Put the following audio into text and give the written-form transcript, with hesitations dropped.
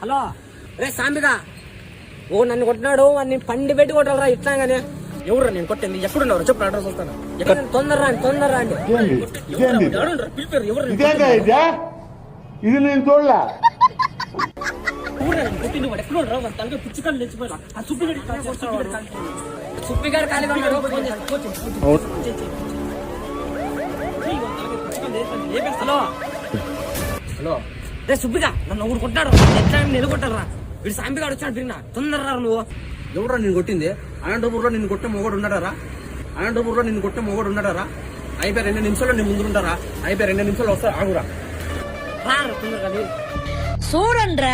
Hello రే సాంబిగా ఓ నన్ను కొట్టినాడు వాడిని పండి పెట్టి కొట్టాలరా ఇట్లాగానే. ఎవరు నేను కొట్టింది? ఎక్కడున్నారు చెప్పు, అడ్రస్ వస్తాను. తొందరరా అండి. ఇది నేను చూడలే. పిచ్చికాలు తెచ్చిపోయినా సుప్పిగారు ఖాళీగా ఉన్నాడు. హలో హలో రే సుబ్బిగా నన్ను ఊరు కొట్టాడు. ఎట్లా నిలగొట్టారా? వీడు సాంబిగాడు వచ్చాడు. తిన్నా తొందరరా నువ్వు. ఎవరా నేను కొట్టింది? అనంతపూర్లో నిన్ను కొట్టే మొగడు ఉన్నాడారా? అనంతపూర్లో నిన్ను కొట్టే మొగడు ఉన్నాడారా? అయిపోయి 2 నిమిషాల్లో నీ ముందు ఉంటారా? అయిపోయి 2 నిమిషాలు వస్తా ఆగురా. తొందరగా చూడండి